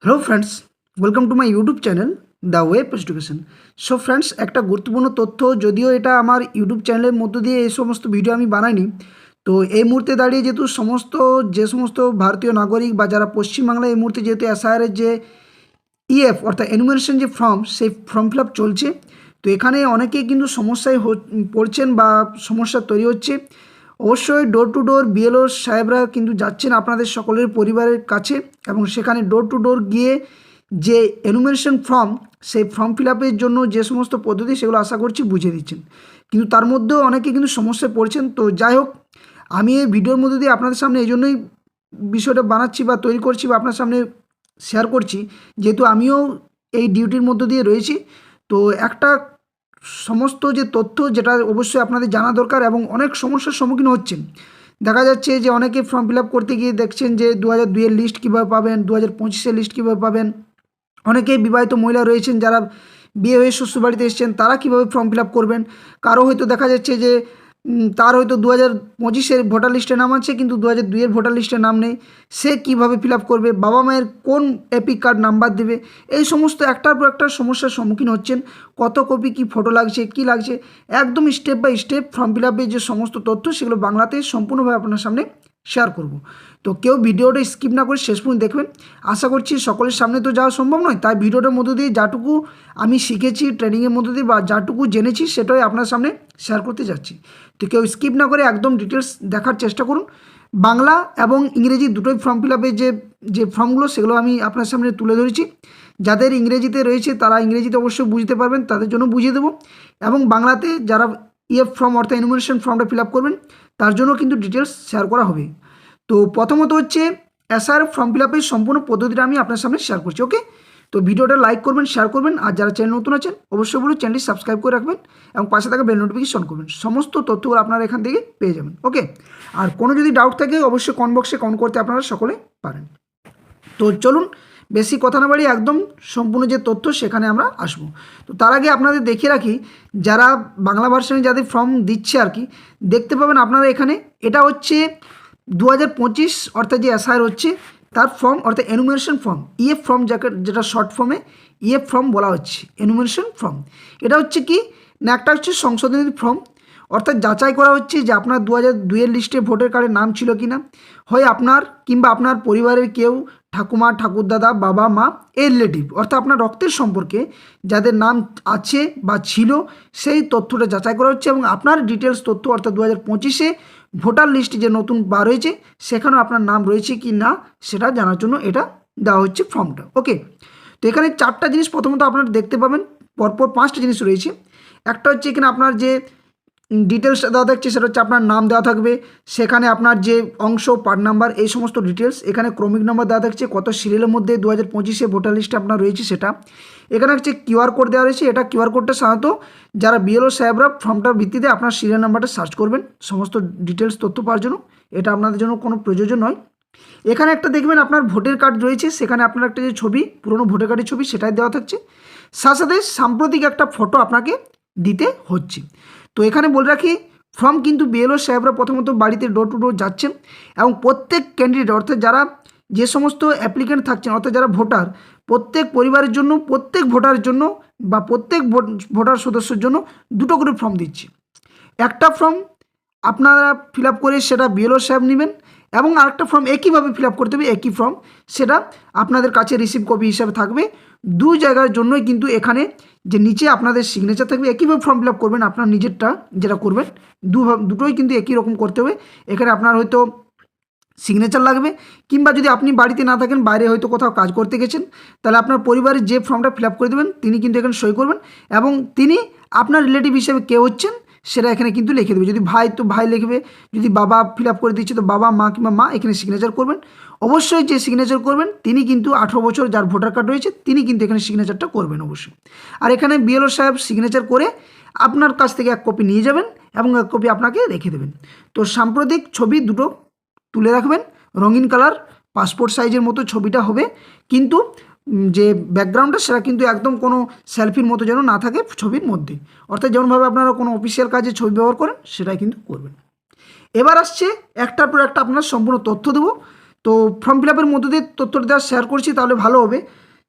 Hello friends, welcome to my YouTube channel the web education. So friends, একটা গুরুত্বপূর্ণ তথ্য, যদিও এটা আমার ইউটিউব চ্যানেলের মধ্য দিয়ে এই সমস্ত ভিডিও আমি বানাইনি, তো এই মুহূর্তে দাঁড়িয়ে যেহেতু যে সমস্ত ভারতীয় নাগরিক বা যারা পশ্চিমবাংলায় এই মুহূর্তে যেহেতু এসআইআরের যে ইএফ অর্থাৎ এনুমারেশন যে ফর্ম, সেই ফর্ম ফিল আপ চলছে, তো এখানে অনেকেই কিন্তু সমস্যায় পড়ছেন বা সমস্যা তৈরি হচ্ছে। অবশ্যই ডোর টু ডোর বিএলও সাহেবরা কিন্তু যাচ্ছেন আপনাদের সকলের পরিবারের কাছে এবং সেখানে ডোর টু ডোর গিয়ে যে এনুমারেশন ফর্ম, সেই ফর্ম ফিল আপের জন্য যে সমস্ত পদ্ধতি, সেগুলো আশা করছি বুঝিয়ে দিচ্ছেন। কিন্তু তার মধ্যেও অনেকে কিন্তু সমস্যায় পড়ছেন। তো যাই হোক, আমি এই ভিডিওর মধ্যে দিয়ে আপনাদের সামনে এই জন্যই বিষয়টা বানাচ্ছি বা তৈরি করছি বা আপনার সামনে শেয়ার করছি, যেহেতু আমিও এই ডিউটির মধ্য দিয়ে রয়েছি। তো একটা সমস্ত যে তথ্য, যেটা অবশ্যই আপনাদের জানা দরকার এবং অনেক সমস্যার সম্মুখীন হচ্ছেন। দেখা যাচ্ছে যে অনেকে ফর্ম ফিল আপ করতে গিয়ে দেখছেন যে 2002-এর লিস্ট কীভাবে পাবেন, 2025-এর লিস্ট কীভাবে পাবেন। অনেকেই বিবাহিত মহিলা রয়েছেন যারা বিয়ে হয়ে শ্বশুরবাড়িতে এসেছেন, তারা কীভাবে ফর্ম ফিল আপ করবেন। কারো হয়তো দেখা যাচ্ছে যে তার হয়তো 2025-এর ভোটার লিস্টে নাম আছে কিন্তু 2002-এর ভোটার লিস্টে নাম নেই, সে কীভাবে ফিল আপ করবে, বাবা মায়ের কোন এপিক কার্ড নাম্বার দেবে, এই সমস্ত একটার পর একটা সমস্যার সম্মুখীন হচ্ছেন। কত কপি কী ফটো লাগছে, কী লাগছে, একদম step by step form fill আপের যে সমস্ত তথ্য, সেগুলো বাংলাতে সম্পূর্ণভাবে আপনার সামনে শেয়ার করব। তো কেউ ভিডিওটা স্কিপ না করে শেষ পর্যন্ত দেখবেন। আশা করছি সকলের সামনে তো যাওয়া সম্ভব নয়, তাই ভিডিওটার মধ্য দিয়ে যাটুকু আমি শিখেছি ট্রেনিংয়ের মধ্য দিয়ে বা যাটুকু জেনেছি, সেটাই আপনার সামনে শেয়ার করতে যাচ্ছি। তো কেউ স্কিপ না করে একদম ডিটেলস দেখার চেষ্টা করুন। বাংলা এবং ইংরেজি দুটোই ফর্ম ফিল আপের যে ফর্মগুলো, সেগুলো আমি আপনার সামনে তুলে ধরেছি। যাদের ইংরেজিতে রয়েছে তারা ইংরেজিতে অবশ্যই বুঝতে পারবেন, তাদের জন্য বুঝিয়ে দেবো। এবং বাংলাতে যারা ইএফ ফর্ম অর্থাৎ এনুমারেশন ফর্মটা ফিল আপ করবেন, তার জন্য কিন্তু ডিটেলস শেয়ার করা হবে। তো প্রথমত হচ্ছে এসআর ফর্ম ফিল আপের সম্পূর্ণ পদ্ধতিটা আমি আপনার সামনে শেয়ার করছি। ওকে, তো ভিডিওটা লাইক করবেন, শেয়ার করবেন, আর যারা চ্যানেল নতুন আছেন অবশ্যই বলুন চ্যানেলটি সাবস্ক্রাইব করে রাখবেন এবং পাশে থাকা বেল নোটিফিকেশন করবেন। সমস্ত তথ্যগুলো আপনারা এখান থেকে পেয়ে যাবেন। ওকে, আর কোনো যদি ডাউট থাকে অবশ্যই কমেন্ট বক্সে কমেন্ট করতে আপনারা সকলে পারেন। তো চলুন, বেশি কথা না বাড়িয়ে একদম সম্পূর্ণ যে তথ্য সেখানে আমরা আসব। তো তার আগে আপনাদের দেখিয়ে রাখি, যারা বাংলা ভার্সনে যাদের ফর্ম দিচ্ছে আর কি, দেখতে পাবেন আপনারা এখানে, এটা হচ্ছে 2025 অর্থাৎ যে এসআইআর হচ্ছে তার ফর্ম অর্থাৎ এনুমারেশন ফর্ম, ইএফ ফর্ম, যাকে যেটা শর্ট ফর্মে ইএফ ফর্ম বলা হচ্ছে, এনুমারেশন ফর্ম। এটা হচ্ছে কি না, একটা হচ্ছে সংশোধনী ফর্ম, অর্থাৎ যাচাই করা হচ্ছে যে আপনার 2002-এর লিস্টে ভোটার কার্ডে নাম ছিল কি না, হয় আপনার কিংবা আপনার পরিবারের কেউ, ঠাকুমা, ঠাকুরদাদা, বাবা মা, এর রিলেটিভ অর্থাৎ আপনার রক্তের সম্পর্কে যাদের নাম আছে বা ছিল, সেই তথ্যটা যাচাই করা হচ্ছে এবং আপনার ডিটেলস তথ্য অর্থাৎ 2025-এ ভোটার লিস্টে যে নতুন বার হয়েছে সেখানেও আপনার নাম রয়েছে কি না সেটা জানার জন্য এটা দেওয়া হচ্ছে ফর্মটা। ওকে, তো এখানে চারটা জিনিস প্রথমত আপনারা দেখতে পাবেন, পরপর পাঁচটা জিনিস রয়েছে। একটা হচ্ছে এখানে আপনার যে ডিটেলসটা দেওয়া থাকছে, সেটা হচ্ছে আপনার নাম দেওয়া থাকবে, সেখানে আপনার যে অংশ, পার্ট নাম্বার, এই সমস্ত ডিটেলস, এখানে ক্রমিক নাম্বার দেওয়া থাকছে, কত সিরিয়ালের মধ্যে 2025-এ ভোটার লিস্টে আপনার রয়েছে সেটা। এখানে হচ্ছে কিউআর কোড দেওয়া রয়েছে, এটা কিউআর কোডটা সাধারণত যারা বিএলও সাহেবরা ফর্মটার ভিত্তিতে আপনার সিরিয়াল নাম্বারটা সার্চ করবেন সমস্ত ডিটেলস তথ্য পাওয়ার জন্য, এটা আপনাদের জন্য কোনো প্রয়োজন নয়। এখানে একটা দেখবেন আপনার ভোটার কার্ড রয়েছে, সেখানে আপনার একটা যে ছবি, পুরনো ভোটার কার্ডের ছবি, সেটাই দেওয়া থাকছে, সাথে সাথে সাম্প্রতিক একটা ফটো আপনাকে দিতে হচ্ছে। তো এখানে বলে রাখি, ফর্ম কিন্তু বিএলও সাহেবরা প্রথমত বাড়িতে ডোর টু ডোর যাচ্ছেন এবং প্রত্যেক ক্যান্ডিডেট অর্থাৎ যারা যে সমস্ত অ্যাপ্লিকেন্ট থাকছেন অর্থাৎ যারা ভোটার, প্রত্যেক পরিবারের জন্য, প্রত্যেক ভোটারের জন্য বা প্রত্যেক ভোটার সদস্যের জন্য দুটো করে ফর্ম দিচ্ছে। একটা ফর্ম আপনারা ফিল আপ করে সেটা বিএলও সাহেব নেবেন এবং আরেকটা ফর্ম একইভাবে ফিল আপ করতে হবে, একই ফর্ম, সেটা আপনাদের কাছে রিসিভ কপি হিসাবে থাকবে। দু জায়গার জন্যই কিন্তু এখানে যে নিচে আপনাদের সিগনেচার থাকবে, একইভাবে ফর্ম ফিল আপ করবেন, আপনার নিজেরটা যেটা করবেন দুটোই কিন্তু একই রকম করতে হবে। এখানে আপনার হয়তো সিগনেচার লাগবে, কিংবা যদি আপনি বাড়িতে না থাকেন, বাইরে হয়তো কোথাও কাজ করতে গেছেন, তাহলে আপনার পরিবারের যে ফর্মটা ফিল আপ করে দেবেন তিনি কিন্তু এখানে সই করবেন এবং তিনি আপনার রিলেটিভ হিসেবে কে হচ্ছেন সেটা এখানে কিন্তু লিখে দেবে। যদি ভাই তো ভাই লিখবে, যদি বাবা ফিল আপ করে দিচ্ছে তো বাবা, মা কিংবা মা এখানে সিগনেচার করবেন। অবশ্যই যে সিগনেচার করবেন তিনি কিন্তু 18 বছর যার ভোটার কার্ড রয়েছে তিনি কিন্তু এখানে সিগনেচারটা করবেন অবশ্যই। আর এখানে বিএলও সাহেব সিগনেচার করে আপনার কাছ থেকে এক কপি নিয়ে যাবেন এবং এক কপি আপনাকে রেখে দেবেন। তো সাম্প্রতিক ছবি দুটো তুলে রাখবেন, রঙিন কালার পাসপোর্ট সাইজের মতো ছবিটা হবে, কিন্তু যে ব্যাকগ্রাউন্ডটা সেটা কিন্তু একদম কোনো সেলফির মতো যেন না থাকে ছবির মধ্যে, অর্থাৎ যেমনভাবে আপনারা কোনো অফিসিয়াল কাজে ছবি ব্যবহার করেন সেটাই কিন্তু করবেন। এবার আসছে একটার পর একটা আপনার সম্পূর্ণ তথ্য দেবো। তো ফর্ম ফিল আপের মধ্যে দিয়ে তথ্যটা দেওয়া শেয়ার করছি, তাহলে ভালো হবে।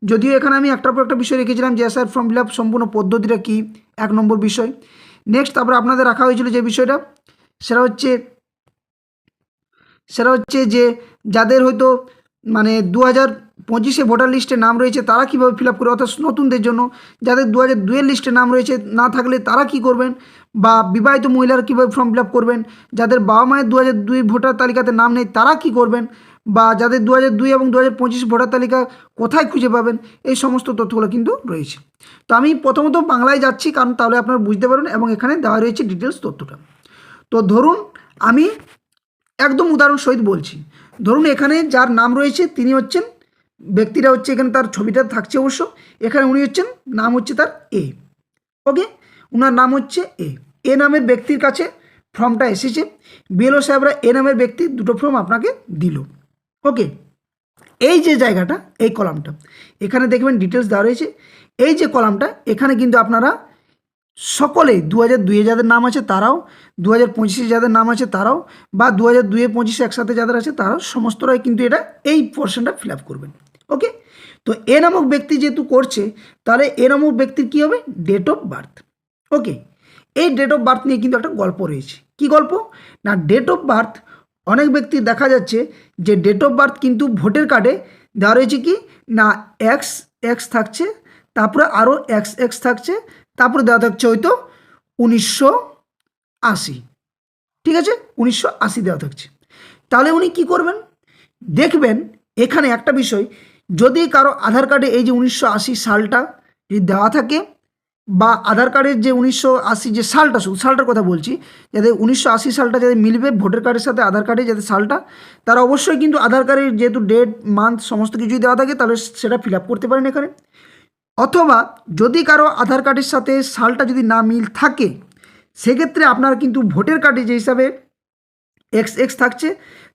যদিও এখানে আমি একটার পর একটা বিষয় রেখেছিলাম যে স্যার ফর্ম ফিল আপ সম্পূর্ণ পদ্ধতিটা কী, 1 নম্বর বিষয়। নেক্সট তারপরে আপনাদের রাখা হয়েছিল যে বিষয়টা, সেটা হচ্ছে যে যাদের হয়তো মানে 2025 ভোটার লিস্টে নাম রয়েছে তারা কীভাবে ফিল আপ করবে, অর্থাৎ নতুনদের জন্য। যাদের 2002 লিস্টে নাম রয়েছে না থাকলে তারা কি করবেন, বা বিবাহিত মহিলারা কীভাবে ফর্ম ফিল আপ করবেন, যাদের বাবা মায়ের 2002 ভোটার তালিকাতে নাম নেই তারা কি করবেন, বা যাদের 2002 এবং 2025 ভোটার তালিকা কোথায় খুঁজে পাবেন, এই সমস্ত তথ্যগুলো কিন্তু রয়েছে। তো আমি প্রথমত বাংলায় যাচ্ছি, কারণ তাহলে আপনারা বুঝতে পারবেন, এবং এখানে দেওয়া রয়েছে ডিটেলস তথ্যটা। তো ধরুন আমি একদম উদাহরণ সহিত বলছি, ধরুন এখানে যার নাম রয়েছে তিনি হচ্ছেন, ব্যক্তিটা হচ্ছে, এখানে তার ছবিটা থাকছে অবশ্য, এখানে উনি হচ্ছেন, নাম হচ্ছে তার এ। ওকে, ওনার নাম হচ্ছে এ নামের ব্যক্তির কাছে ফর্মটা এসেছে, বিএলও সাহেবরা এ নামের ব্যক্তির 2টো ফর্ম আপনাকে দিল। ওকে, এই যে জায়গাটা, এই কলামটা, এখানে দেখবেন ডিটেলস দেওয়া রয়েছে। এই যে কলামটা, এখানে কিন্তু আপনারা সকলেই 2002 যাদের নাম আছে তারাও, 2025 যাদের নাম আছে তারাও, বা 2002-25 একসাথে যাদের আছে তারাও, সমস্তরাই কিন্তু এই পোর্শনটা ফিল আপ করবেন। ওকে, তো এ নামক ব্যক্তি যেহেতু করছে, তাহলে এ নামক ব্যক্তির কী হবে, ডেট অফ বার্থ। ওকে, এই ডেট অফ বার্থ নিয়ে কিন্তু একটা গল্প রয়েছে। কি গল্প না, ডেট অফ বার্থ অনেক ব্যক্তি দেখা যাচ্ছে যে ডেট অফ বার্থ কিন্তু ভোটার কার্ডে দেওয়া রয়েছে কি না, এক্স থাকছে, তারপরে আরও এক্স থাকছে, তারপরে দেওয়া থাকছে হয়তো 1980। ঠিক আছে, 1980 দেওয়া থাকছে। তাহলে উনি কি করবেন, দেখবেন এখানে একটা বিষয়, যদি কারো আধার কার্ডে এই যে 1980 সালটা যদি দেওয়া থাকে, বা আধার কার্ডের যে 1980 যে সালটা, শুধু সালটার কথা বলছি, যাদের 1980 সালটা যাদের মিলবে ভোটার কার্ডের সাথে আধার কার্ডে যাদের সালটা, তারা অবশ্যই কিন্তু আধার কার্ডের যেহেতু ডেট মান্থ সমস্ত কিছুই দেওয়া থাকে, তাহলে সেটা ফিল আপ করতে পারেন এখানে। অথবা যদি কারো আধার কার্ডের সাথে সালটা যদি না মিল থাকে, সেক্ষেত্রে আপনার কিন্তু ভোটার কার্ডে যে হিসাবে এক্স থাকছে,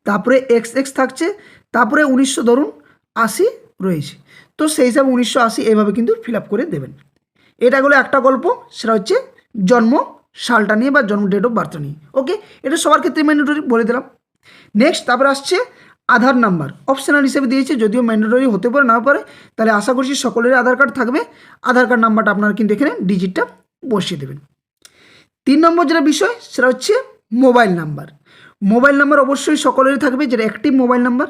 তারপরে এক্স থাকছে, তারপরে 1980 রয়েছে, তো সেই হিসাবে 1980 এইভাবে কিন্তু ফিল আপ করে দেবেন। এটা হলো একটা গল্প, সেটা হচ্ছে জন্ম সালটা নিয়ে বা জন্ম ডেট অফ বার্থ নিয়ে। ওকে, এটা সবার ক্ষেত্রে ম্যান্ডেটরি বলে দিলাম। নেক্সট তারপরে আসছে আধার নাম্বার, অপশনাল হিসেবে দিয়েছে, যদিও ম্যান্ডেটরি হতে পারে না পারে, তাহলে আশা করছি সকলের আধার কার্ড থাকবে। আধার কার্ড নাম্বারটা আপনারা কিন্তু এখানে ডিজিটটা বসিয়ে দেবেন। 3 নম্বর যেটা বিষয়, সেটা হচ্ছে মোবাইল নাম্বার। মোবাইল নাম্বার অবশ্যই সকলেরই থাকবে, যেটা অ্যাক্টিভ মোবাইল নাম্বার।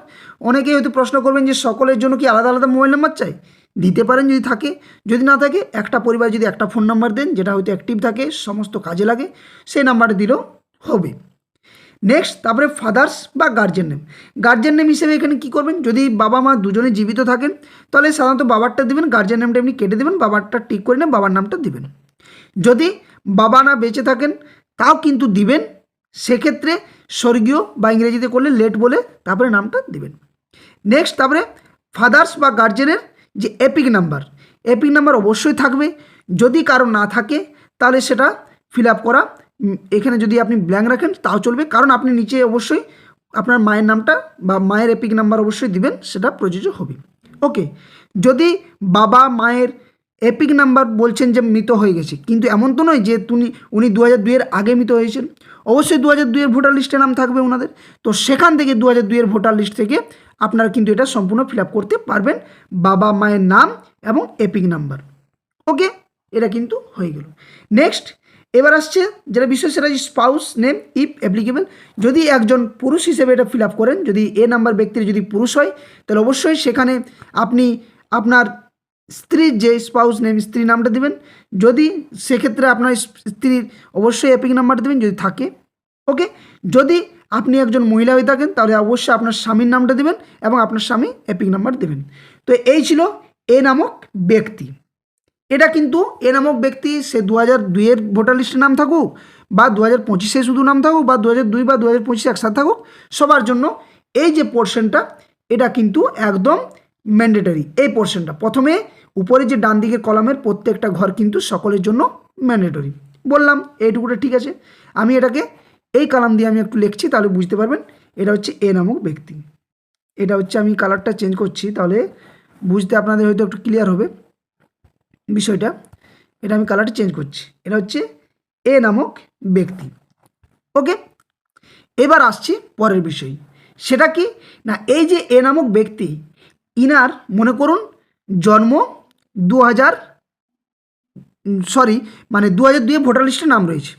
অনেকেই হয়তো প্রশ্ন করবেন যে সকলের জন্য কি আলাদা আলাদা মোবাইল নাম্বার চাই, দিতে পারেন যদি থাকে, যদি না থাকে একটা পরিবার যদি একটা ফোন নাম্বার দেন যেটা হয়তো অ্যাক্টিভ থাকে, সমস্ত কাজে লাগে, সেই নাম্বারটা দিলেও হবে। নেক্সট তারপরে ফাদার্স বা গার্জেন নেম। গার্জেন নেম হিসেবে এখানে কী করবেন, যদি বাবা মা দুজনে জীবিত থাকেন তাহলে সাধারণত বাবারটা দিবেন, গার্জেন নেমটা এমনি কেটে দেবেন, বাবারটা টিক করে নেন, বাবার নামটা দিবেন। যদি বাবা না বেঁচে থাকেন তাও কিন্তু দিবেন, সেক্ষেত্রে স্বর্গীয় বা ইংরেজিতে করলে লেট বলে তারপরে নামটা দিবেন। নেক্সট তারপরে ফাদার্স বা গার্জেনের যে এপিক নাম্বার অবশ্যই থাকবে। যদি কারো না থাকে তাহলে সেটা ফিল আপ করা, এখানে যদি আপনি ব্ল্যাঙ্ক রাখেন তাও চলবে, কারণ আপনি নিচে অবশ্যই আপনার মায়ের নামটা বা মায়ের এপিক নাম্বার অবশ্যই দিবেন, সেটা প্রযোজ্য হবে। ওকে, যদি বাবা মায়ের এপিক নাম্বার বলছেন যে মৃত হয়ে গেছে, কিন্তু এমন তো নয় যে উনি 2002 আগে মৃত হয়েছেন, অবশ্যই 2002 ভোটার লিস্টে নাম থাকবে ওনাদের, তো সেখান থেকে 2002 ভোটার লিস্ট থেকে আপনারা কিন্তু এটা সম্পূর্ণ ফিল আপ করতে পারবেন, বাবা মায়ের নাম এবং এপিক নাম্বার। ওকে, এটা কিন্তু হয়ে গেল। নেক্সট এবার আসছে যেটা বিষয়, সেটা স্পাউস নেম ইফ অ্যাপ্লিকেবল। যদি একজন পুরুষ হিসেবে এটা ফিল আপ করেন, যদি এ নাম্বার ব্যক্তির যদি পুরুষ হয়, তাহলে অবশ্যই সেখানে আপনি আপনার স্ত্রীর যে স্পাউস নেম, স্ত্রী নামটা দেবেন। যদি সেক্ষেত্রে আপনার স্ত্রীর অবশ্যই এপিক নাম্বারটা দেবেন যদি থাকে। ওকে, যদি আপনি একজন মহিলা হয়ে থাকেন তাহলে অবশ্যই আপনার স্বামীর নামটা দেবেন এবং আপনার স্বামী এপিক নাম্বার দেবেন। তো এই ছিল এ নামক ব্যক্তি। এটা কিন্তু এ নামক ব্যক্তি সে 2002 ভোটার লিস্টে নাম থাকুক, বা 2025 শুধু নাম থাকুক, বা 2002 বা 2025 একসাথে থাকুক, সবার জন্য এই যে পোর্শনটা এটা কিন্তু একদম ম্যান্ডেটরি। এই পোর্শনটা প্রথমে উপরে যে ডান দিকের কলামের প্রত্যেকটা ঘর কিন্তু সকলের জন্য ম্যান্ডেটরি। বললাম এইটুকুটা ঠিক আছে। আমি এটাকে এই কলাম দিয়ে আমি একটু লিখছি, তাহলে বুঝতে পারবেন এটা হচ্ছে এ নামক ব্যক্তি। এটা হচ্ছে, আমি কালারটা চেঞ্জ করছি তাহলে বুঝতে আপনাদের হয়তো একটু ক্লিয়ার হবে বিষয়টা। এটা আমি কালারটা চেঞ্জ করছি, এটা হচ্ছে এ নামক ব্যক্তি। ওকে, এবার আসছি পরের বিষয়, সেটা কি না, এই যে এ নামক ব্যক্তি, ইনার মনে করুন জন্ম 2000 মানে 2002-এ ভোটার লিস্টে নাম রয়েছে,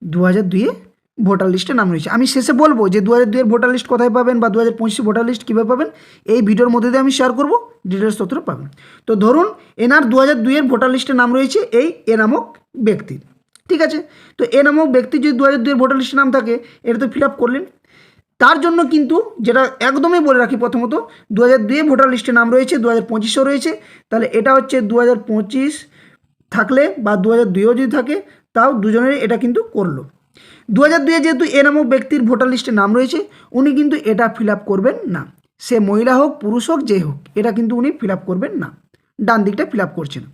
2002-এ ভোটার লিস্টে নাম রয়েছে। আমি শেষে বলবো যে 2002-এর ভোটার লিস্ট কোথায় পাবেন বা 2025 ভোটার লিস্ট কীভাবে পাবেন, এই ভিডিওর মধ্যে দিয়ে আমি শেয়ার করব, ডিটেলস তথ্য পাবেন। তো ধরুন এনার 2002-এর ভোটার লিস্টে নাম রয়েছে এই এ নামক ব্যক্তির, ঠিক আছে। তো এ নামক ব্যক্তি যদি 2002-এর ভোটার লিস্টে নাম থাকে, এটা তো ফিল আপ করলেন। তার জন্য কিন্তু যেটা একদমই বলে রাখি, প্রথমত 2002-এ ভোটার লিস্টে নাম রয়েছে, 2025-এও রয়েছে, তাহলে এটা হচ্ছে 2025 থাকলে বা 2002-ও যদি থাকে, তাও দুজনের এটা কিন্তু করলো। 2002-এ যেহেতু এ নামক ব্যক্তির ভোটার লিস্টে নাম রয়েছে, উনি কিন্তু এটা ফিল আপ করবেন না, সে মহিলা হোক পুরুষ হোক যে হোক, এটা কিন্তু উনি ফিল আপ করবেন না, ডান দিকটা ফিল আপ করছেন।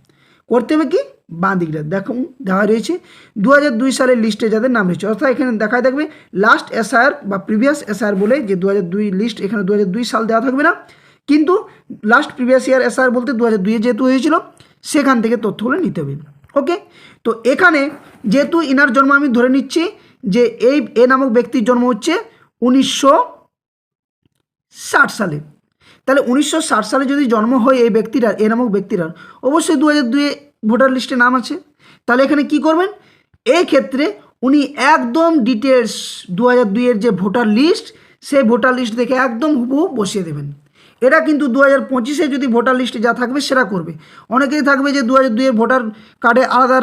করতে হবে কি, বাঁ দিকটা দেখুন দেওয়া রয়েছে 2002 সালের লিস্টে যাদের নাম রয়েছে, অর্থাৎ এখানে দেখায় থাকবে লাস্ট এসআইআর বা প্রিভিয়াস এসআইআর বলে, যে 2002 লিস্ট, এখানে 2002 সাল দেওয়া থাকবে না, কিন্তু লাস্ট প্রিভিয়াস ইয়ার এসআইআর বলতে 2002-এ যেহেতু হয়েছিল, সেখান থেকে তথ্যগুলো নিতে হবে। ওকে, তো এখানে যেহেতু ইনার জন্ম আমি ধরে নিচ্ছি যে এই এ নামক ব্যক্তির জন্ম হচ্ছে 1960 সালে, তাহলে 1960 সালে যদি জন্ম হয় এই ব্যক্তিরা, এ নামক ব্যক্তিরা, অবশ্যই 2002-এ ভোটার লিস্টে নাম আছে। তাহলে এখানে কি করবেন, এই ক্ষেত্রে উনি একদম ডিটেলস 2002-এর যে ভোটার লিস্ট, সেই ভোটার লিস্ট দেখে একদম হুবহু বসিয়ে দেবেন। এটা কিন্তু 2025-এ যদি ভোটার লিস্টে যা থাকবে সেটা করবে। অনেকেই থাকবে যে 2002-এর ভোটার কার্ডে আলাদা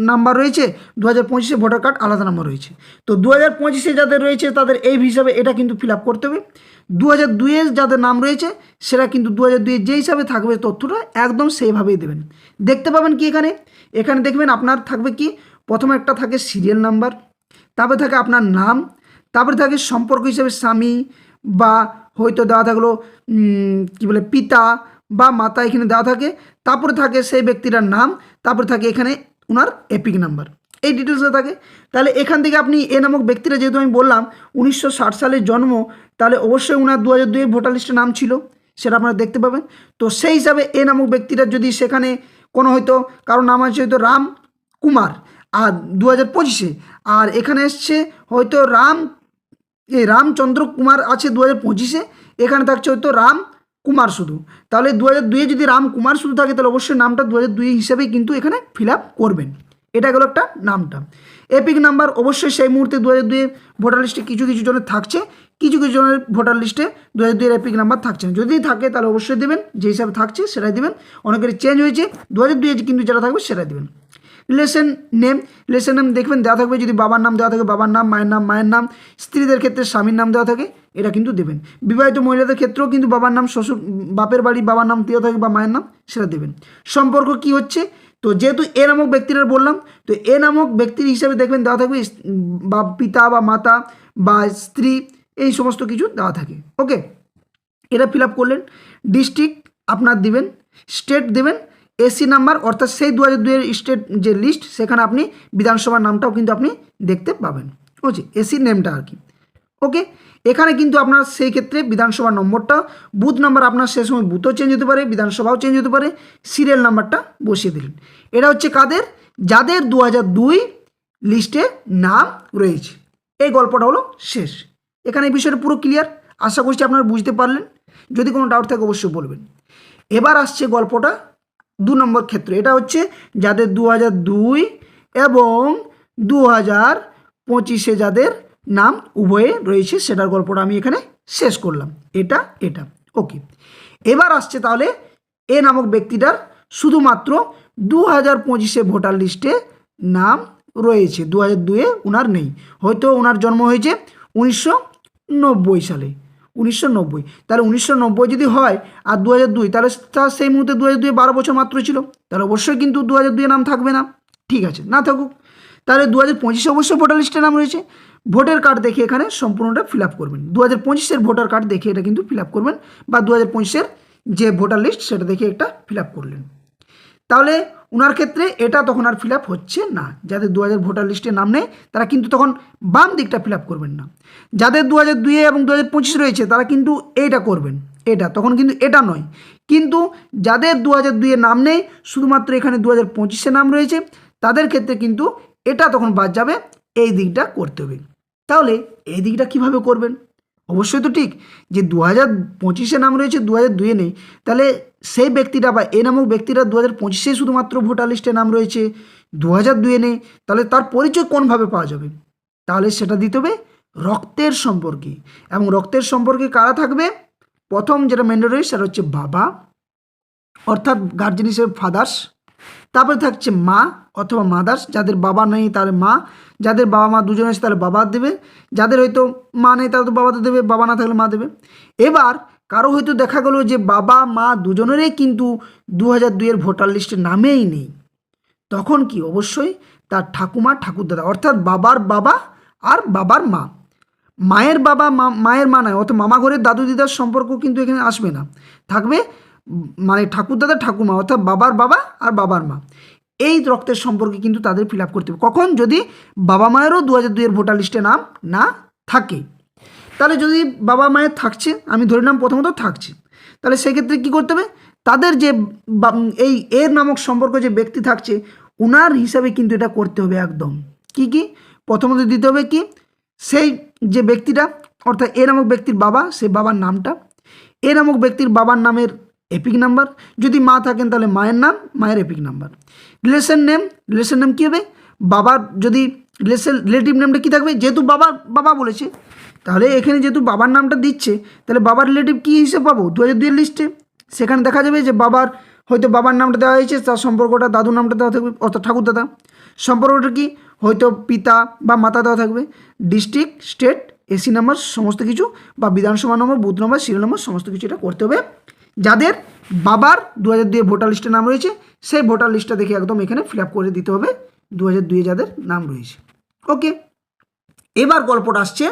নাম্বার রয়েছে, 2025-এ ভোটার কার্ড আলাদা নাম্বার রয়েছে, তো 2025-এ যাদের রয়েছে তাদের এই হিসাবে এটা কিন্তু ফিল আপ করতে হবে। 2002-এর যাদের নাম রয়েছে সেটা কিন্তু 2002-এর যে হিসাবে থাকবে তথ্যটা একদম সেইভাবেই দেবেন। দেখতে পাবেন কি এখানে দেখবেন আপনার থাকবে কি, প্রথমে একটা থাকে সিরিয়াল নাম্বার, তারপরে থাকে আপনার নাম, তারপরে থাকে সম্পর্ক হিসেবে স্বামী বা হয়তো দেওয়া থাকলো কী বলে পিতা বা মাতা, এখানে দেওয়া থাকে, তারপরে থাকে সেই ব্যক্তিটার নাম, তারপরে থাকে এখানে ওনার এপিক নাম্বার, এই ডিটেলসটা থাকে। তাহলে এখান থেকে আপনি এ নামক ব্যক্তিরা, যেহেতু আমি বললাম 1960 সালের জন্ম, তাহলে অবশ্যই ওনার 2002-এর ভোটার লিস্টে নাম ছিল, সেটা আপনারা দেখতে পাবেন। তো সেই হিসাবে এ নামক ব্যক্তিরা যদি সেখানে কোনো হয়তো কারো নাম আছে হয়তো রাম কুমার আর 2025-এ, আর এখানে এসছে হয়তো রামচন্দ্র কুমার আছে 2025-এ, এখানে থাকছে হয়তো রাম কুমার শুধু, তাহলে 2002-এ যদি রাম কুমার শুধু থাকে, তাহলে অবশ্যই নামটা 2002 হিসেবেই কিন্তু এখানে ফিল আপ করবেন। এটা গেল একটা নামটা। এপিক নাম্বার অবশ্যই সেই মুহূর্তে 2002 ভোটার লিস্টে কিছু কিছু জনের থাকছে, কিছু কিছু জনের ভোটার লিস্টে 2002 এপিক নাম্বার থাকছে না, যদি থাকে তাহলে অবশ্যই দেবেন, যে হিসাবে থাকছে সেটাই দেবেন। অনেকের চেঞ্জ হয়েছে, 2002 কিন্তু যেটা থাকবে সেটাই দেবেন। রিলেশন নেম দেখবেন দেওয়া থাকবে, যদি বাবার নাম দেওয়া থাকে বাবার নাম, মায়ের নাম, স্ত্রীদের ক্ষেত্রে স্বামীর নাম দেওয়া থাকে, এটা কিন্তু দেবেন। বিবাহিত মহিলাদের ক্ষেত্রেও কিন্তু বাবার নাম, বাপের বাড়ি বাবার নাম দেওয়া থাকে বা মায়ের নাম, সেটা দেবেন। সম্পর্ক কি হচ্ছে, তো যেহেতু এ নামক ব্যক্তিরা বললাম, তো এ নামক ব্যক্তির হিসাবে দেখবেন দেওয়া থাকবে বা পিতা বা মাতা বা স্ত্রী, এই সমস্ত কিছু দেওয়া থাকে। ওকে, এটা ফিল আপ করলেন। ডিস্ট্রিক্ট আপনার দিবেন, স্টেট দেবেন, এসি নাম্বার, অর্থাৎ সেই 2002-এর স্টেট যে লিস্ট, সেখানে আপনি বিধানসভার নামটাও কিন্তু আপনি দেখতে পাবেন, বুঝছি, এসি নেমটা আর কি। ওকে, এখানে কিন্তু আপনার সেই ক্ষেত্রে বিধানসভার নম্বরটা, বুথ নাম্বার আপনার সেই সময় বুথও চেঞ্জ হতে পারে, বিধানসভাও চেঞ্জ হতে পারে, সিরিয়াল নাম্বারটা বসিয়ে দিলেন। এটা হচ্ছে কাদের, যাদের 2002 লিস্টে নাম রয়েছে। এই গল্পটা হলো শেষ। এখানে এই বিষয়টা পুরো ক্লিয়ার, আশা করছি আপনারা বুঝতে পারলেন। যদি কোনো ডাউট থাকে অবশ্যই বলবেন। এবার আসছে গল্পটা 2 নম্বর ক্ষেত্রে, এটা হচ্ছে যাদের 2002 এবং 2025-এ যাদের নাম উভয়ে রয়েছে, সেটার গল্পটা আমি এখানে শেষ করলাম। এটা ওকে। এবার আসছে তাহলে এ নামক ব্যক্তিটার শুধুমাত্র 2025-এ ভোটার লিস্টে নাম রয়েছে, 2002-এ ওনার নেই, হয়তো ওনার জন্ম হয়েছে 1990 সালে, 1990, তাহলে 1990 যদি হয় আর 2002, তাহলে তার সেই মুহূর্তে 2002-এ 12 বছর মাত্র ছিল, তাহলে অবশ্যই কিন্তু 2002-এ নাম থাকবে না, ঠিক আছে, না থাকুক। তাহলে 2025-এ অবশ্যই ভোটার লিস্টে নাম রয়েছে, ভোটার কার্ড দেখে এখানে সম্পূর্ণটা ফিল আপ করবেন। 2025-এর ভোটার কার্ড দেখে এটা কিন্তু ফিল আপ করবেন, বা 2025-এর যে ভোটার লিস্ট সেটা দেখে একটা ফিল আপ করলেন। তাহলে ওনার ক্ষেত্রে এটা তখন আর ফিল আপ হচ্ছে না। যাদের 2000 ভোটার লিস্টে নাম নেই তারা কিন্তু তখন বাম দিকটা ফিল আপ করবেন না। যাদের 2002 এবং 2025 রয়েছে তারা কিন্তু এইটা করবেন, এটা তখন কিন্তু এটা নয়। কিন্তু যাদের 2002 নাম নেই, শুধুমাত্র এখানে 2025-এ নাম রয়েছে, তাদের ক্ষেত্রে কিন্তু এটা তখন বাদ যাবে, এই দিকটা করতে হবে। তাহলে এই দিকটা কিভাবে করবেন অবশ্যই তো ঠিক, যে 2025-এ নাম রয়েছে 2002-এ নেই, তাহলে সেই ব্যক্তিটা বা এ নামক ব্যক্তিরা 2025-এ শুধুমাত্র ভোটার লিস্টে নাম রয়েছে, 2002-এ নেই, তাহলে তার পরিচয় কোনভাবে পাওয়া যাবে? তাহলে সেটা দিতে হবে রক্তের সম্পর্কে। এবং রক্তের সম্পর্কে কারা থাকবে? প্রথম যেটা ম্যান্ডেটরি সেটা হচ্ছে বাবা, অর্থাৎ গার্জেন হিসেবে ফাদার্স। তারপরে থাকছে মা অথবা মাদার্স, যাদের বাবা নেই তার মা, যাদের বাবা মা দুজনে আছে তাহলে বাবা দেবে, যাদের হয়তো মা নেই তাহলে তো বাবাতে দেবে, বাবা না থাকলে মা দেবে। এবার কারো হয়তো দেখা গেলো যে বাবা মা দুজনেরই কিন্তু 2002-এর ভোটার লিস্টে নামেই নেই, তখন কি অবশ্যই তার ঠাকুমা ঠাকুরদাদা, অর্থাৎ বাবার বাবা আর বাবার মা। মায়ের বাবা মায়ের মা নয়, অর্থাৎ মামা ঘরের দাদু দিদার সম্পর্ক কিন্তু এখানে আসবে না, থাকবে মানে ঠাকুরদাদা ঠাকুমা, অর্থাৎ বাবার বাবা আর বাবার মা। এই রক্তের সম্পর্কে কিন্তু তাদের ফিল আপ করতে হবে। কখন? যদি বাবা মায়েরও 2002-এর ভোটার লিস্টে নাম না থাকে। তাহলে যদি বাবা মায়ের থাকছে, আমি ধরে নাম প্রথমত থাকছে, তাহলে সেক্ষেত্রে কী করতে হবে? তাদের যে এই এর নামক সম্পর্ক যে ব্যক্তি থাকছে উনার হিসাবে কিন্তু এটা করতে হবে একদম। কি কি? প্রথমত দিতে হবে কি, সেই যে ব্যক্তিটা অর্থাৎ এ নামক ব্যক্তির বাবা, সে বাবার নামটা, এ নামক ব্যক্তির বাবার নামের এপিক নাম্বার, যদি মা থাকেন তাহলে মায়ের নাম, মায়ের এপিক নাম্বার। রিলেশন নেম কী হবে? বাবার যদি রিলেটিভ নেমটা কী থাকবে? যেহেতু বাবা বলেছে, তাহলে এখানে যেহেতু বাবার নামটা দিচ্ছে, তাহলে বাবার রিলেটিভ কী হিসেবে পাবো? 2002-এর লিস্টে সেখানে দেখা যাবে যে বাবার হয়তো বাবার নামটা দেওয়া হয়েছে, তার সম্পর্কটা দাদুর নামটা দেওয়া থাকবে, অর্থাৎ ঠাকুরদাদা। সম্পর্কটা কি? হয়তো পিতা বা মাতা দেওয়া থাকবে, ডিস্ট্রিক্ট, স্টেট, এসি নাম্বার সমস্ত কিছু, বা বিধানসভা নম্বর, বুথ নম্বর, সিরিয়াল নম্বর সমস্ত কিছু এটা করতে হবে। যাদের বাবার 2002-এ ভোটার লিস্টে নাম রয়েছে সেই ভোটার লিস্টটা দেখে একদম এখানে ফিল আপ করে দিতে হবে 2002-এ যাদের নাম রয়েছে। ওকে, এবার গল্পটা আসছে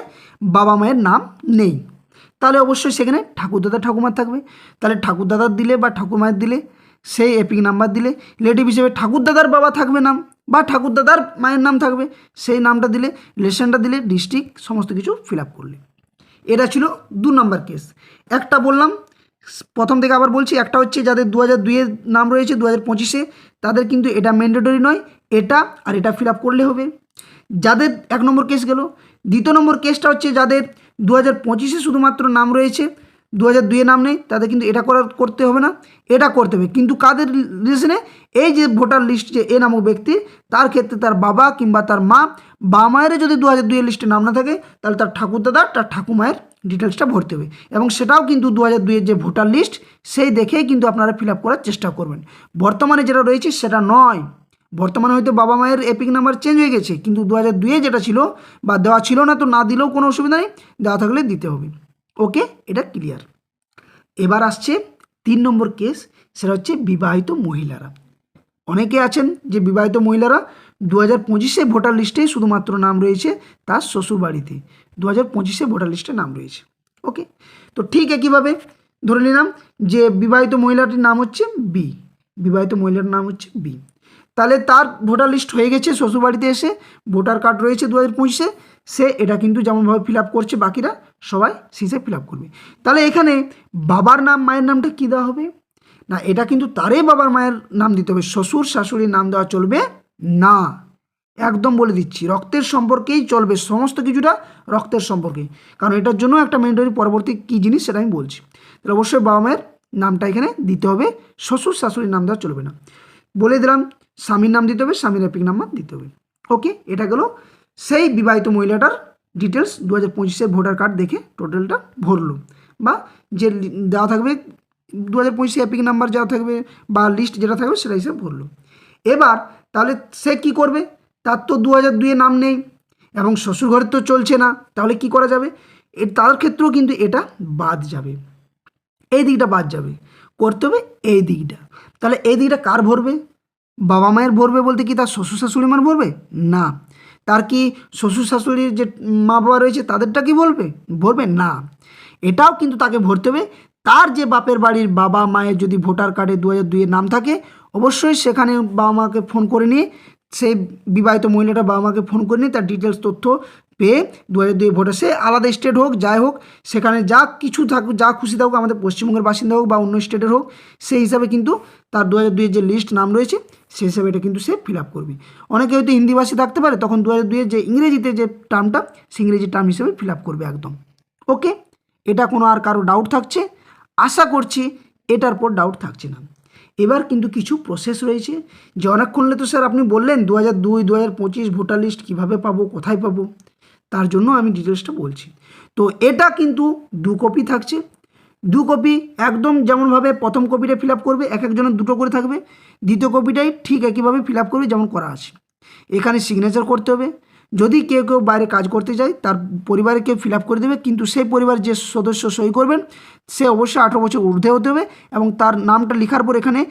বাবা মায়ের নাম নেই, তাহলে অবশ্যই সেখানে ঠাকুরদাদা ঠাকুমার থাকবে। তাহলে ঠাকুরদাদার দিলে বা ঠাকুমায়ের দিলে সেই এপিক নাম্বার দিলে, রিলেটিভ হিসেবে ঠাকুরদাদার বাবা থাকবে নাম বা ঠাকুরদাদার মায়ের নাম থাকবে, সেই নামটা দিলে, রিলেশনটা দিলে, ডিস্ট্রিক্ট সমস্ত কিছু ফিল আপ করলে। এটা ছিল 2 নম্বর কেস। একটা বললাম, প্রথম থেকে আবার বলছি, একটা হচ্ছে যাদের 2002-এর নাম রয়েছে 2025-এ, তাদের কিন্তু এটা ম্যান্ডেটরি নয়, এটা আর এটা ফিল আপ করলে হবে। যাদের 1 নম্বর কেস গেল। দ্বিতীয় নম্বর কেসটা হচ্ছে যাদের 2025-এ শুধুমাত্র নাম রয়েছে, 2002-এ নাম নেই, তাদের কিন্তু এটা করতে হবে না, এটা করতে হবে। কিন্তু কাদের রিলেশনে? এই যে ভোটার লিস্ট যে এ নামক ব্যক্তি, তার ক্ষেত্রে তার বাবা কিংবা তার মা বা মায়ের যদি 2002-এর লিস্টে নাম না থাকে, তাহলে তার ঠাকুরদাদা তার ঠাকুমায়ের ডিটেলসটা ভরতে হবে। এবং সেটাও কিন্তু 2002-এর যে ভোটার লিস্ট সেই দেখেই কিন্তু আপনারা ফিল আপ করার চেষ্টা করবেন। বর্তমানে যেটা রয়েছে সেটা নয়, বর্তমানে হয়তো বাবা মায়ের এপিক নাম্বার চেঞ্জ হয়ে গেছে, কিন্তু 2002-এ যেটা ছিল বা দেওয়া ছিল না তো না দিলেও কোনো অসুবিধা নেই, দেওয়া থাকলে দিতে হবে। ওকে, এটা ক্লিয়ার। এবার আসছে 3 নম্বর কেস, সেটা হচ্ছে বিবাহিত মহিলারা। অনেকে আছেন যে বিবাহিত মহিলারা 2025-এ ভোটার লিস্টে শুধুমাত্র নাম রয়েছে তার শ্বশুর বাড়িতে, 2025-এ ভোটার লিস্টে নাম রয়েছে। ওকে, তো ঠিক একইভাবে ধরে নিলাম যে বিবাহিত মহিলাটির নাম হচ্ছে বি, বিবাহিত মহিলার নাম হচ্ছে বি, তাহলে তার ভোটার লিস্ট হয়ে গেছে, শ্বশুরবাড়িতে এসে ভোটার কার্ড রয়েছে 2025-এ, সে এটা কিন্তু যেমনভাবে ফিল আপ করছে বাকিরা সবাই সেই ফিল আপ করবে। তাহলে এখানে বাবার নাম মায়ের নামটা কী দেওয়া হবে? না, এটা কিন্তু তারই বাবার মায়ের নাম দিতে হবে, শ্বশুর শাশুড়ির নাম দেওয়া চলবে না। একদম বলে দিচ্ছি, রক্তের সম্পর্কেই চলবে, সমস্ত কিছুটা রক্তের সম্পর্কে, কারণ এটার জন্য একটা ম্যান্ডেটরি পরবর্তী কী জিনিস সেটা আমি বলছি। তাহলে অবশ্যই বাবা মায়ের নামটা এখানে দিতে হবে, শ্বশুর শাশুড়ির নাম দেওয়া চলবে না। বলে দিলাম স্বামীর নাম দিতে হবে, স্বামীর এপিক নাম্বার দিতে হবে। ওকে, এটা গেল সেই বিবাহিত মহিলাটার ডিটেলস 2025-এর ভোটার কার্ড দেখে টোটালটা ভরলো, বা যে দেওয়া থাকবে 2025-এ এপিক নাম্বার যাওয়া থাকবে বা লিস্ট যেটা থাকবে সেটা হিসেবে ভরলো। এবার তাহলে সে কি করবে? তার তো 2002-এ নাম নেই এবং শ্বশুর ঘরের তো চলছে না, তাহলে কি করা যাবে? তার ক্ষেত্রেও কিন্তু এটা বাদ যাবে, এই দিকটা বাদ যাবে, করতে হবে এই দিকটা। তাহলে এই দিকটা কার ভরবে? বাবা মায়ের ভরবে বলতে কি তার শ্বশুর শাশুড়ি মার ভরবে? না। তার কি শ্বশুর শাশুড়ির যে মা বাবা রয়েছে তাদেরটা কি ভরবে না। এটাও কিন্তু তাকে ভরতে হবে। তার যে বাপের বাড়ির বাবা মায়ের যদি ভোটার কার্ডে 2002-এর নাম থাকে, অবশ্যই সেখানে বাবা মাকে ফোন করে নিয়ে, সেই বিবাহিত মহিলাটা বাবা মাকে ফোন করে নিয়ে তার ডিটেলস তথ্য পেয়ে 2002 ভোটার, সে আলাদা স্টেট হোক যাই হোক, সেখানে যা কিছু থাকুক, যা খুশি থাকুক, আমাদের পশ্চিমবঙ্গের বাসিন্দা হোক বা অন্য স্টেটের হোক, সেই হিসাবে কিন্তু তার 2002-এর যে লিস্ট নাম রয়েছে সেই হিসাবে এটা কিন্তু সে ফিল আপ করবে। অনেকে হয়তো হিন্দিভাষী থাকতে পারে, তখন 2002-এর যে ইংরেজিতে যে টার্মটা, সেই ইংরেজি টার্ম হিসেবে ফিল আপ করবে একদম। ওকে, এটা কোনো আর কারো ডাউট থাকছে? আশা করছি এটার পর ডাউট থাকছে না। এবার কিন্তু কিছু প্রসেস রয়েছে যে অনেকক্ষণ তো স্যার আপনি বললেন 2002 2025 ভোটার লিস্ট কীভাবে পাবো, কোথায় পাবো, তার জন্য আমি ডিটেলসটা বলছি। তো এটা কিন্তু 2 কপি থাকছে, 2 কপি একদম যেমনভাবে প্রথম কপিটা ফিল আপ করবে, এক একজনের 2টো করে থাকবে, দ্বিতীয় কপিটাই ঠিক একইভাবে ফিল আপ করবে যেমন করা আছে। এখানে সিগনেচার করতে হবে। যদি কেউ কেউ বাইরে কাজ করতে যায় তার পরিবারে কেউ ফিল আপ করে দেবে, কিন্তু সেই পরিবার যে সদস্য সই করবেন সে অবশ্যই 18 বছর ঊর্ধ্বে হতে হবে এবং তার নামটা লেখার পর এখানে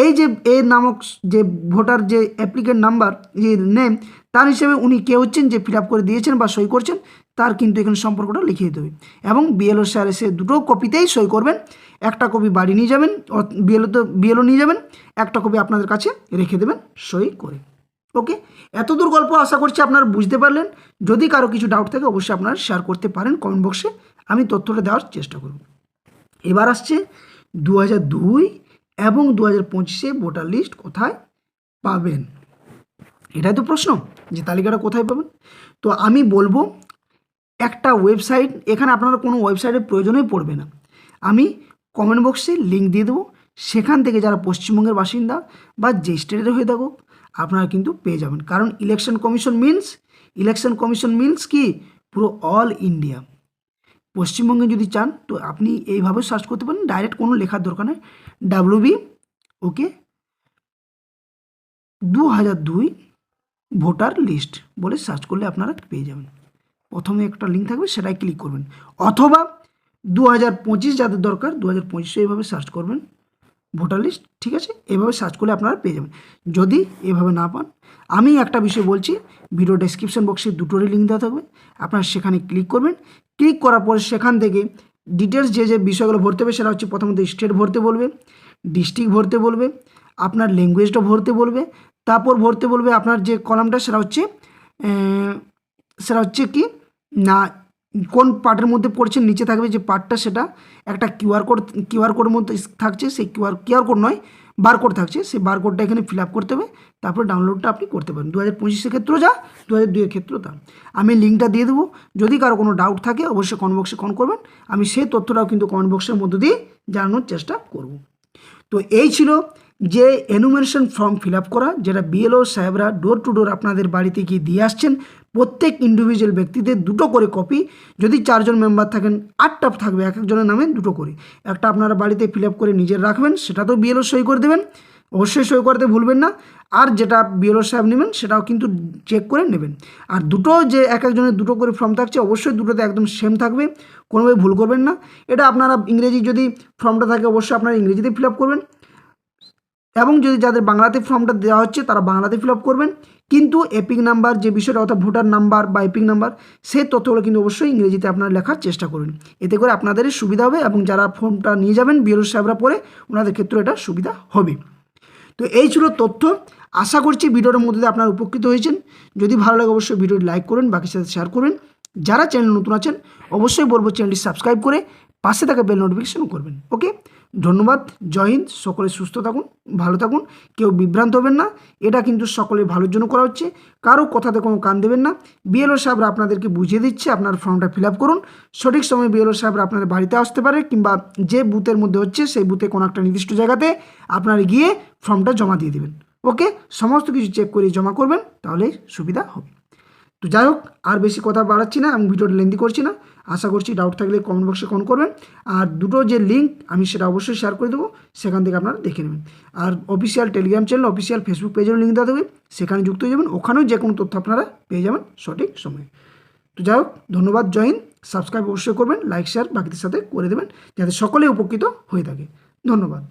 এই যে এ নামক যে ভোটার যে অ্যাপ্লিকেন্ট নাম্বার যে নেম তার হিসেবে উনি কে হচ্ছেন যে ফিল আপ করে দিয়েছেন বা সই করছেন তার কিন্তু এখানে সম্পর্কটা লিখিয়ে দিতে হবে এবং বিএলও স্যার এসে 2টো কপিতেই সই করবেন। একটা কপি বাড়ি নিয়ে যাবেন, বিএলও নিয়ে যাবেন, একটা কপি আপনাদের কাছে রেখে দেবেন সই করে। ওকে, এতদূর গল্প আশা করছি আপনারা বুঝতে পারলেন। যদি কারো কিছু ডাউট থাকে অবশ্যই আপনারা শেয়ার করতে পারেন কমেন্ট বক্সে, আমি তথ্যটা দেওয়ার চেষ্টা করব। এবার আসছে 2002 এবং 2025 ভোটার লিস্ট কোথায় পাবেন, এটাই তো প্রশ্ন যে তালিকাটা কোথায় পাবেন। তো আমি বলবো একটা ওয়েবসাইট, এখানে আপনারা কোনো ওয়েবসাইটের প্রয়োজনই পড়বে না, আমি কমেন্ট বক্সে লিঙ্ক দিয়ে দেবো, সেখান থেকে যারা পশ্চিমবঙ্গের বাসিন্দা বা যে স্টেটের হয়ে থাকুক আপনারা কিন্তু পেয়ে যাবেন। কারণ ইলেকশন কমিশন মিনস কি পুরো অল ইন্ডিয়া। পশ্চিমবঙ্গে যদি চান তো আপনি এইভাবে সার্চ করতে পারেন, ডাইরেক্ট কোনো লেখার দরকার নেই, WB ওকে 2002 ভোটার লিস্ট বলে সার্চ করলে আপনারা পেয়ে যাবেন। প্রথমে একটা লিঙ্ক থাকবে সেটাই ক্লিক করবেন, অথবা 2025 যাদের দরকার 2025 এইভাবে সার্চ করবেন ভোটার লিস্ট, ঠিক আছে, এভাবে সার্চ করলে আপনারা পেয়ে যাবেন। যদি এভাবে না পান আমি একটা বিষয় বলছি, ভিডিও ডেসক্রিপশন বক্সে 2টোরই লিঙ্ক দেওয়া থাকবে, আপনারা সেখানে ক্লিক করবেন। ক্লিক করার পর সেখান থেকে ডিটেলস যে বিষয়গুলো ভরতে হবে সেটা হচ্ছে প্রথমত স্টেট ভরতে বলবে, ডিস্ট্রিক্ট ভরতে বলবে, আপনার ল্যাঙ্গুয়েজটা ভরতে বলবে, তারপর ভরতে বলবে আপনার যে কলামটা সেটা হচ্ছে কি না কোন পার্টের মধ্যে পড়ছেন, নিচে থাকবে যে পার্টটা সেটা একটা কিউআর কোডের মধ্যে থাকছে, সেই কিউআর কোড নয় বারকোড থাকছে, সেই বারকোডটা এখানে ফিল আপ করতে হবে, তারপর ডাউনলোডটা আপনি করতে পারেন। 2025 ক্ষেত্রেও যা 2002 ক্ষেত্রেও তা, আমি লিঙ্কটা দিয়ে দেবো। যদি কারো কোনো ডাউট থাকে অবশ্যই কমেন্ট বক্সে কমেন্ট করবেন, আমি সেই তথ্যটাও কিন্তু কমেন্ট বক্সের মধ্য দিয়ে জানানোর চেষ্টা করব। তো এই ছিল যে এনুমারেশন ফর্ম ফিল আপ করা, যেটা বিএলও সাহেবরা ডোর টু ডোর আপনাদের বাড়িতে গিয়ে দিয়ে আসছেন। প্রত্যেক ইন্ডিভিজুয়াল ব্যক্তিদের 2টো করে কপি, যদি 4 জন মেম্বার থাকেন 8টা থাকবে, এক একজনের নামে 2টো করে, একটা আপনারা বাড়িতে ফিল আপ করে নিজের রাখবেন, সেটা তো বিএলও সই করে দেবেন, অবশ্যই সই করতে ভুলবেন না। আর যেটা বিএলও সাহেব নেবেন সেটাও কিন্তু চেক করে নেবেন। আর 2টো যে এক একজনের 2টো করে ফর্ম থাকছে অবশ্যই 2টোতে একদম সেম থাকবে, কোনোভাবে ভুল করবেন না। এটা আপনারা ইংরেজি যদি ফর্মটা থাকে অবশ্যই আপনারা ইংরেজিতে ফিল আপ করবেন, এবং যদি যাদের বাংলাতে ফর্মটা দেওয়া হচ্ছে তারা বাংলাতে ফিল আপ করবেন, কিন্তু এপিক নাম্বার যে বিষয়টা অর্থাৎ ভোটার নাম্বার বা এপিক নাম্বার সেই তথ্যগুলো কিন্তু অবশ্যই ইংরেজিতে আপনারা লেখার চেষ্টা করবেন, এতে করে আপনাদেরই সুবিধা হবে এবং যারা ফর্মটা নিয়ে যাবেন বিএলও সাহেবরা পরে ওনাদের ক্ষেত্রে এটা সুবিধা হবে। তো এই ছিল তথ্য, আশা করছি ভিডিওর মধ্যে আপনারা উপকৃত হয়েছেন। যদি ভালো লাগে অবশ্যই ভিডিওটি লাইক করবেন, বাকির সাথে শেয়ার করবেন। যারা চ্যানেল নতুন আছেন অবশ্যই বলবো চ্যানেলটি সাবস্ক্রাইব করে পাশে থাকা বেল নোটিফিকেশন করবেন। ওকে, ধন্যবাদ, জয় হিন্দ, সকলে সুস্থ থাকুন, ভালো থাকুন, কেউ বিভ্রান্ত হবেন না, এটা কিন্তু সকলের ভালোর জন্য করা হচ্ছে, কারো কথাতে কোনো কান দেবেন না। বিএলও সাহেবরা আপনাদেরকে বুঝিয়ে দিচ্ছে, আপনার ফর্মটা ফিল আপ করুন, সঠিক সময়ে বিএলও সাহেবরা আপনাদের বাড়িতে আসতে পারে, কিংবা যে বুথের মধ্যে হচ্ছে সেই বুথে কোনো একটা নির্দিষ্ট জায়গাতে আপনারা গিয়ে ফর্মটা জমা দিয়ে দেবেন। ওকে, সমস্ত কিছু চেক করে জমা করবেন, তাহলে সুবিধা হবে। তো যাই হোক, আর বেশি কথা বাড়াচ্ছি না এবং ভিডিওটা লেন্দি করছি না, আশা করছি ডাউট থাকলে কমেন্ট বক্সে কমেন্ট করবেন। আর 2টো যে লিঙ্ক আমি সেটা অবশ্যই শেয়ার করে দেবো, সেখান থেকে আপনারা দেখে নেবেন। আর official Telegram channel, official Facebook পেজের লিঙ্ক দেওয়া দেবে, সেখানে যুক্ত হয়ে যাবেন, ওখানেও যে কোনো তথ্য আপনারা পেয়ে যাবেন সঠিক সময়ে। তো যাই হোক, ধন্যবাদ, জয় হিন্দ, সাবস্ক্রাইব অবশ্যই করবেন, লাইক শেয়ার বাকিদের সাথে করে দেবেন যাতে সকলেই উপকৃত হয়ে থাকে। ধন্যবাদ।